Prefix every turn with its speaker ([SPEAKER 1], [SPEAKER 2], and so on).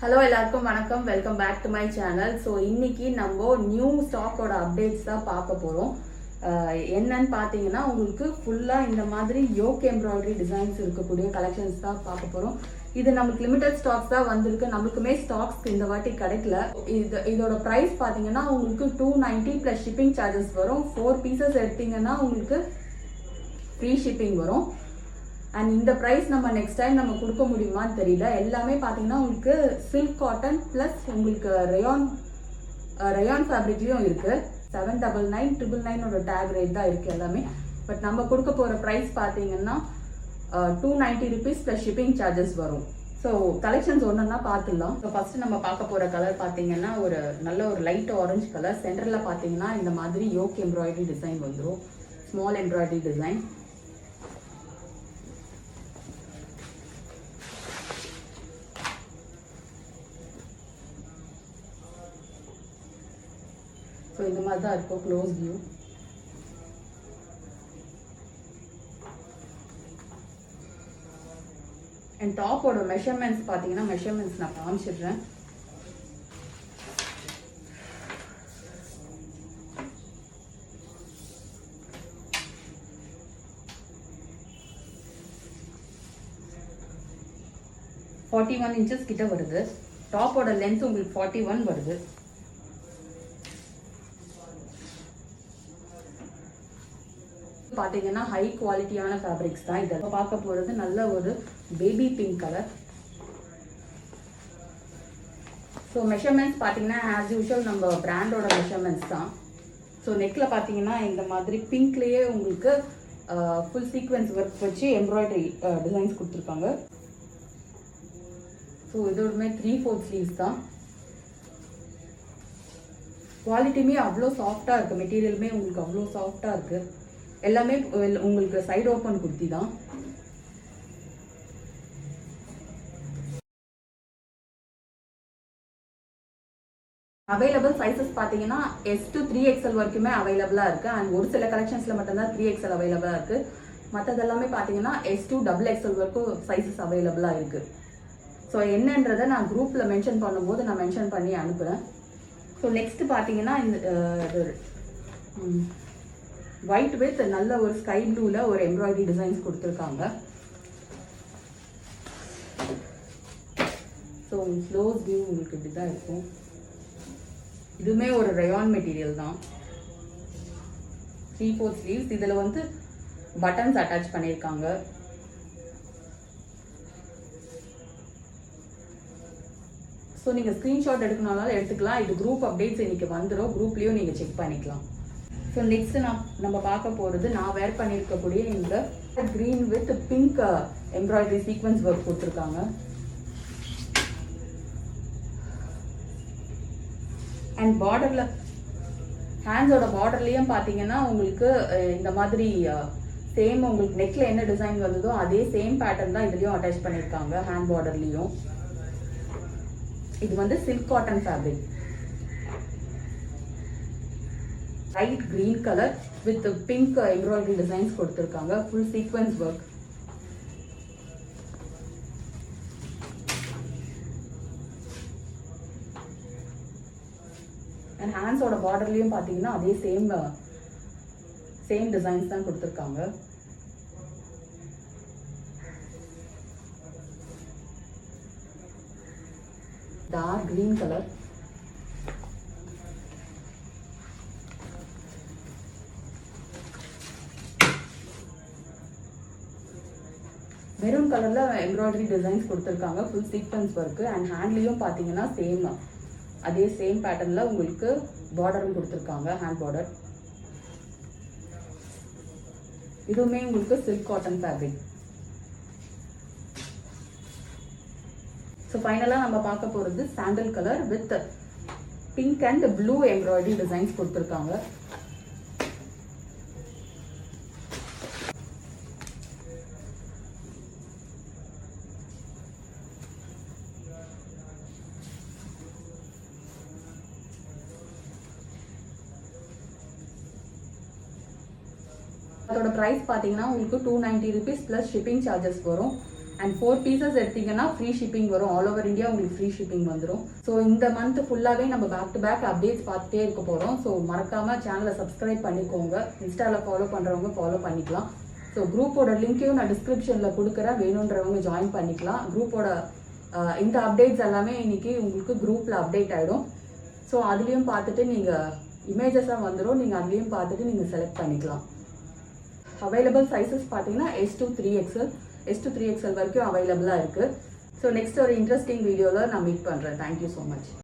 [SPEAKER 1] Hello எல்லாருக்கும் வணக்கம். Welcome back to my channel. So இன்னைக்கு நம்ம நியூ ஸ்டாக்கோட அப்டேட்ஸ் தான் பார்க்க போகிறோம். என்னன்னு பார்த்தீங்கன்னா உங்களுக்கு ஃபுல்லாக இந்த மாதிரி யோக் எம்ப்ராய்டரி டிசைன்ஸ் இருக்கக்கூடிய கலெக்ஷன்ஸ் தான் பார்க்க போகிறோம். இது நமக்கு லிமிடெட் ஸ்டாக்ஸ் தான் வந்திருக்கு. நமக்குமே ஸ்டாக்ஸ் இந்த வாட்டி கிடைக்கல. இதோட ப்ரைஸ் பார்த்தீங்கன்னா உங்களுக்கு 290 ப்ளஸ் ஷிப்பிங் சார்ஜஸ் வரும். 4 பீசஸ் எடுத்தீங்கன்னா உங்களுக்கு ஃப்ரீ ஷிப்பிங் வரும். அண்ட் இந்த ப்ரைஸ் நம்ம நெக்ஸ்ட் டைம் நம்ம கொடுக்க முடியுமான்னு தெரியல. எல்லாமே பார்த்தீங்கன்னா உங்களுக்கு சில்க் காட்டன் ப்ளஸ் உங்களுக்கு ரயான் ஃபேப்ரிக்லேயும் இருக்குது. 799 999 டேக் ரேட் தான் இருக்குது எல்லாமே. பட் நம்ம கொடுக்க போகிற ப்ரைஸ் பார்த்தீங்கன்னா 290 ருபீஸ் ப்ளஸ் ஷிப்பிங் சார்ஜஸ் வரும். ஸோ கலெக்ஷன்ஸ் ஒன்றுன்னா பார்த்துடலாம். ஸோ ஃபஸ்ட்டு நம்ம பார்க்க போகிற கலர் பார்த்தீங்கன்னா நல்ல ஒரு லைட் ஆரஞ்சு கலர். சென்டரில் பார்த்தீங்கன்னா இந்த மாதிரி யோக் எம்ப்ராய்டரி டிசைன் வந்துடும். Small embroidery design. ஸோ இந்த மாதிரி தான் இருக்கும் க்ளோஸ் வியூ. அண்ட் டாப்போட மெஷர்மெண்ட்ஸ் பார்த்தீங்கன்னா மெஷர்மெண்ட்ஸ் நான் காமிச்சிடுறேன். ஃபார்ட்டி 41 இன்ச்சஸ் கிட்ட வருது. டாப்போட லென்த் உங்களுக்கு 41 வருது. பார்த்தீங்கன்னா ஹை குவாலிட்டியான ஃபேப்ரிக்ஸ் தான். இதை பார்க்க போகிறது நல்ல ஒரு baby pink colour. So measurements பார்த்தீங்கன்னா ஆஸ் யூஷுவல் நம்ம பிராண்டோட மெஷர்மெண்ட்ஸ் தான். ஸோ நெக்கில் பார்த்தீங்கன்னா இந்த மாதிரி பிங்க்லேயே உங்களுக்கு ஃபுல் சீக்வென்ஸ் ஒர்க் வச்சு எம்ப்ராய்டரி டிசைன்ஸ் கொடுத்துருக்காங்க. ஸோ இதோடுமே 3/4 ஸ்லீவ்ஸ் தான். குவாலிட்டியுமே அவ்வளோ சாஃப்டாக இருக்குது. மெட்டீரியலுமே உங்களுக்கு அவ்வளோ சாஃப்டாக இருக்குது. எல்லாமே உங்களுக்கு சைடு ஓப்பன் குர்த்தி தான். அவைலபிள் சைஸஸ் பார்த்தீங்கன்னா S to 3XL வரைக்குமே அவைலபிளாக இருக்குது. அண்ட் ஒரு சில கலெக்ஷன்ஸில் மட்டும்தான் 3XL அவைலபிளாக இருக்குது. மற்றதெல்லாமே பார்த்தீங்கன்னா S to XXL வரைக்கும் சைஸஸ் அவைலபிளாக இருக்குது. ஸோ என்னன்றதை நான் குரூப்பில் மென்ஷன் பண்ணும்போது நான் மென்ஷன் பண்ணி அனுப்புகிறேன். ஸோ நெக்ஸ்ட் பார்த்தீங்கன்னா இந்த ஒயிட் வித் நல்ல ஒரு ஸ்கை ப்ளூவில் ஒரு எம்ப்ராய்டரி டிசைன்ஸ் கொடுத்துருக்காங்க. ஸோ க்ளோஸ் வியூ உங்களுக்கு இப்படி தான் இருக்கும். இதுவுமே ஒரு ரயான் மெட்டீரியல் தான். 3/4 ஸ்லீவ்ஸ். இதில் வந்து பட்டன்ஸ் அட்டாச் பண்ணியிருக்காங்க. ஸோ நீங்கள் ஸ்க்ரீன்ஷாட் எடுக்கணும்னாலும் எடுத்துக்கலாம். இது குரூப் அப்டேட்ஸ் இன்னைக்கு வந்துடும். குரூப்லேயும் நீங்கள் செக் பண்ணிக்கலாம். ஸோ நெக்ஸ்ட் நம்ம பார்க்க போகிறது நான் வேர் பண்ணியிருக்கக்கூடிய இந்த green with pink embroidery sequence work கொடுத்துருக்காங்க. அண்ட் பார்டரில் ஹேண்ட்ஸோட பார்டர்லேயும் பார்த்தீங்கன்னா உங்களுக்கு இந்த மாதிரி சேம் உங்களுக்கு நெக்கில் என்ன டிசைன் வந்ததோ அதே சேம் பேட்டர்ன் தான் இதுலேயும் அட்டாச் பண்ணியிருக்காங்க. ஹேண்ட் பார்டர்லேயும் இது வந்து silk cotton fabric. Light green colour with pink embroidery designs கொடுத்துருக்காங்க. Full sequins work. அண்ட் ஹேண்ட்ஸோட பார்டர்லையும் பார்த்தீங்கன்னா அதே சேம் டிசைன்ஸ் தான் கொடுத்துருக்காங்க. Dark green colour. மெரூன் கலர்ல எம்ப்ராய்டரி டிசைன்ஸ் கொடுத்துருக்காங்க. Full sequins work. அண்ட் ஹேண்ட்லேயும் பார்த்தீங்கன்னா அதே சேம் பேட்டர்னில் உங்களுக்கு பார்டரும் கொடுத்துருக்காங்க. Hand border. இதுவுமே உங்களுக்கு சில்க் காட்டன் ஃபேப்ரிக். ஸோ ஃபைனலாக நம்ம பார்க்க போகிறது sandal colour with pink and blue embroidery designs கொடுத்துருக்காங்க. அதோட ப்ரைஸ் பார்த்தீங்கன்னா உங்களுக்கு 290 ருபீஸ் ப்ளஸ் ஷிப்பிங் சார்ஜஸ் வரும். அண்ட் 4 பீசஸ் எடுத்தீங்கன்னா ஃப்ரீ ஷிப்பிங் வரும். ஆல் ஓவர் இந்தியா உங்களுக்கு ஃப்ரீ ஷிப்பிங் வந்துடும். ஸோ இந்த மந்த் ஃபுல்லாகவே நம்ம பேக் டு பேக் அப்டேட்ஸ் பார்த்துட்டே இருக்க போகிறோம். ஸோ மறக்காமல் சேனலை சப்ஸ்கிரைப் பண்ணிக்கோங்க. இன்ஸ்டாவில் ஃபாலோ பண்ணுறவங்க ஃபாலோ பண்ணிக்கலாம். ஸோ குரூப்போட லிங்க்கையும் நான் டிஸ்கிரிப்ஷனில் கொடுக்குறேன், வேணுன்றவங்க ஜாயின் பண்ணிக்கலாம். குரூப்போட இந்த அப்டேட்ஸ் எல்லாமே இன்னைக்கு உங்களுக்கு குரூப்பில் அப்டேட் ஆகிடும். ஸோ அதுலேயும் பார்த்துட்டு நீங்கள் இமேஜஸாக வந்துடும், நீங்கள் அதுலேயும் பார்த்துட்டு நீங்கள் செலக்ட் பண்ணிக்கலாம். அவைலபிள் சைஸஸ் பார்த்தீங்கன்னா S to 3XL, S to 3XL வரைக்கும் அவைலபிளாக இருக்குது. ஸோ நெக்ஸ்ட் ஒரு இன்ட்ரெஸ்டிங் வீடியோவில் நான் மீட் பண்ணுறேன். Thank you so much.